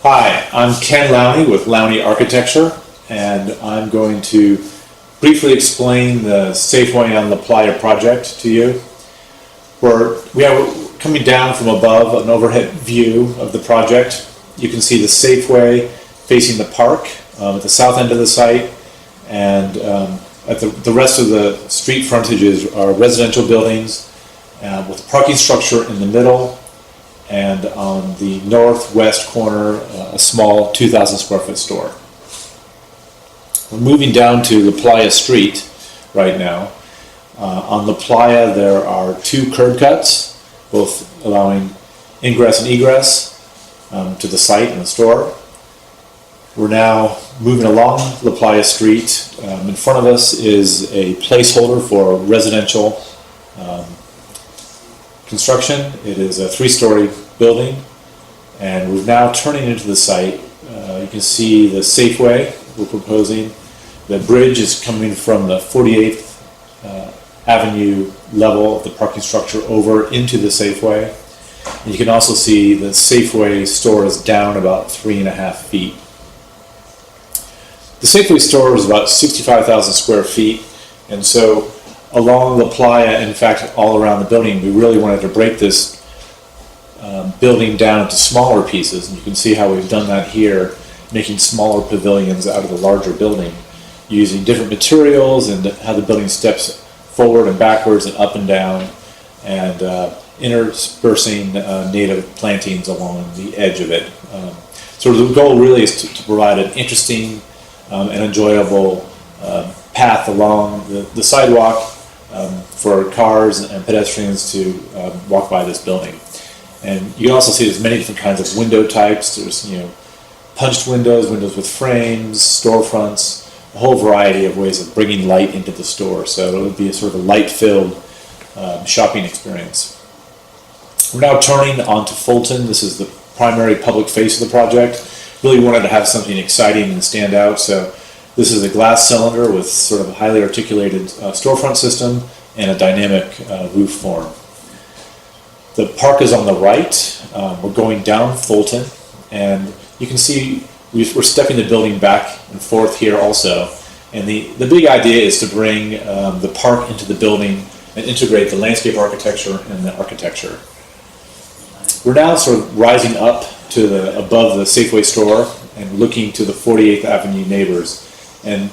Hi, I'm Ken Lowney with Lowney Architecture, and I'm going to briefly explain the Safeway on La Playa project to you. We are coming down from above an overhead view of the project. You can see the Safeway facing the park at the south end of the site, and at the rest of the street frontages are residential buildings with a parking structure in the middle, and on the northwest corner a small 2,000 square foot store. We're moving down to La Playa Street right now. On La Playa there are two curb cuts, both allowing ingress and egress to the site and the store. We're now moving along La Playa Street. In front of us is a placeholder for residential construction. It is a three-story building, and we're now turning into the site. You can see the Safeway we're proposing. The bridge is coming from the 48th Avenue level of the parking structure over into the Safeway. And you can also see the Safeway store is down about 3.5 feet. The Safeway store is about 65,000 square feet, and so along La Playa, in fact all around the building, we really wanted to break this building down into smaller pieces, and you can see how we've done that here, making smaller pavilions out of the larger building, using different materials and how the building steps forward and backwards and up and down, and interspersing native plantings along the edge of it. So the goal really is to provide an interesting and enjoyable path along the sidewalk for cars and pedestrians to walk by this building. And you can also see there's many different kinds of window types. There's punched windows, windows with frames, storefronts, a whole variety of ways of bringing light into the store. So it would be a sort of a light-filled shopping experience. We're now turning onto Fulton. This is the primary public face of the project. Really wanted to have something exciting and stand out, so this is a glass cylinder with sort of a highly articulated storefront system and a dynamic roof form. The park is on the right. We're going down Fulton, and you can see we're stepping the building back and forth here also. And the big idea is to bring the park into the building and integrate the landscape architecture and the architecture. We're now sort of rising up to above the Safeway store and looking to the 48th Avenue neighbors. And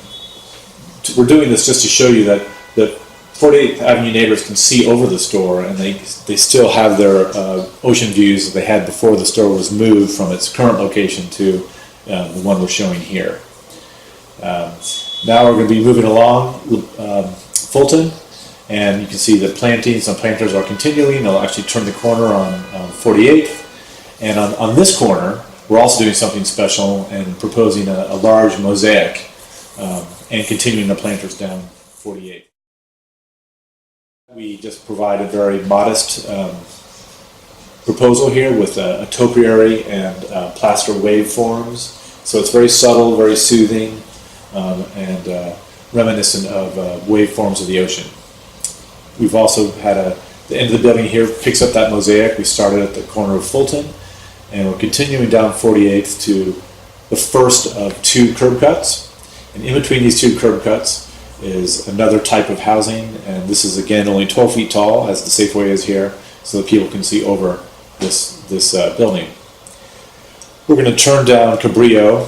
we're doing this just to show you that the 48th Avenue neighbors can see over the store, and they still have their ocean views that they had before the store was moved from its current location to the one we're showing here. Now we're going to be moving along Fulton, and you can see the plantings and planters are continuing. They'll actually turn the corner on 48th. And on this corner, we're also doing something special and proposing a large mosaic and continuing the planters down 48th. We just provide a very modest proposal here with a topiary and plaster waveforms. So it's very subtle, very soothing, and reminiscent of waveforms of the ocean. We've also had the end of the building here picks up that mosaic. We started at the corner of Fulton, and we're continuing down 48th to the first of two curb cuts. And in between these two curb cuts is another type of housing, and this is again only 12 feet tall, as the Safeway is here, so that people can see over this building. We're going to turn down Cabrillo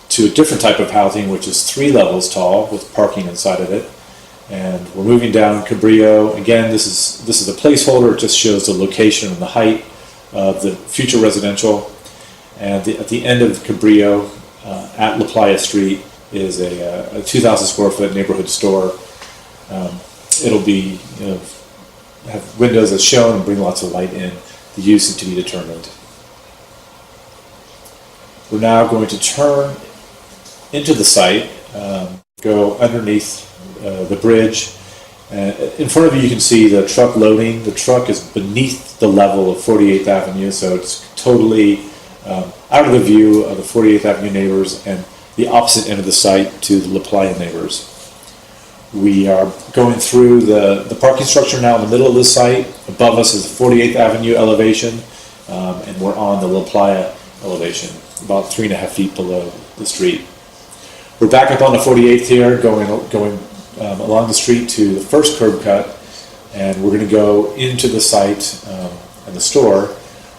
to a different type of housing, which is 3 levels tall with parking inside of it. And we're moving down Cabrillo. Again, this is a placeholder. It just shows the location and the height of the future residential. And at the end of Cabrillo, at La Playa Street, is a 2,000 square foot neighborhood store. It'll be have windows as shown and bring lots of light in. The use is to be determined. We're now going to turn into the site, go underneath the bridge. In front of you can see the truck loading. The truck is beneath the level of 48th Avenue, so it's totally out of the view of the 48th Avenue neighbors and the opposite end of the site to the La Playa neighbors. We are going through the parking structure now in the middle of the site. Above us is the 48th Avenue elevation, and we're on the La Playa elevation, about 3.5 feet below the street. We're back up on the 48th here, going along the street to the first curb cut, and we're going to go into the site and the store.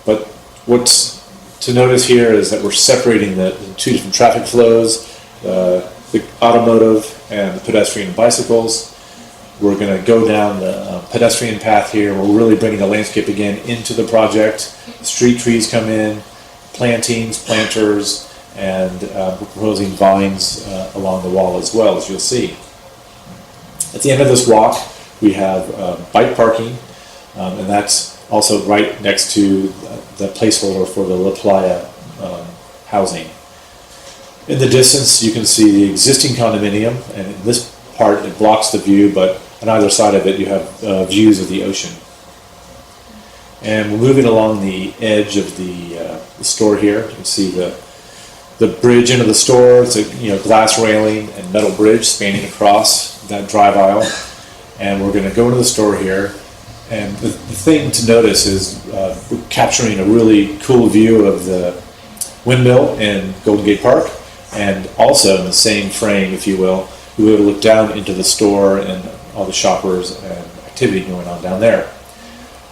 But what's to notice here is that we're separating the two different traffic flows, the automotive and the pedestrian and bicycles. We're going to go down the pedestrian path here. We're really bringing the landscape again into the project. Street trees come in, plantings, planters, and we're proposing vines along the wall as well, as you'll see. At the end of this walk, we have bike parking, and that's also right next to the placeholder for the La Playa housing. In the distance, you can see the existing condominium, and in this part it blocks the view, but on either side of it you have views of the ocean. And we're moving along the edge of the store here. You can see the bridge into the store. It's a glass railing and metal bridge spanning across that drive aisle. And we're going to go into the store here. And the thing to notice is we're capturing a really cool view of the windmill in Golden Gate Park, and also in the same frame, if you will, you'll be able to look down into the store and all the shoppers and activity going on down there.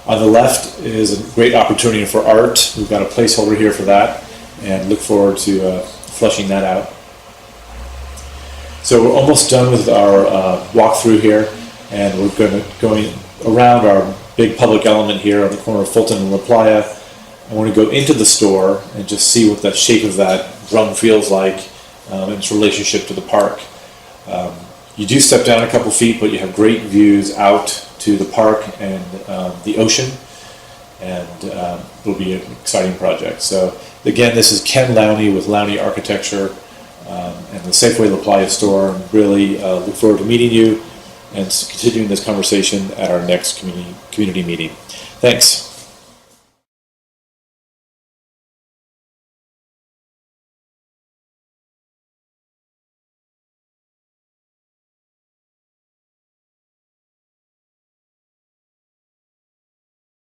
On the left is a great opportunity for art. We've got a placeholder here for that, and look forward to fleshing that out. So we're almost done with our walkthrough here, and we're going around our big public element here on the corner of Fulton and La Playa. I want to go into the store and just see what the shape of that drum feels like in its relationship to the park. You do step down a couple feet, but you have great views out to the park and the ocean, and it'll be an exciting project. So again, this is Ken Lowney with Lowney Architecture and the Safeway La Playa store. And really look forward to meeting you and continuing this conversation at our next community meeting. Thanks.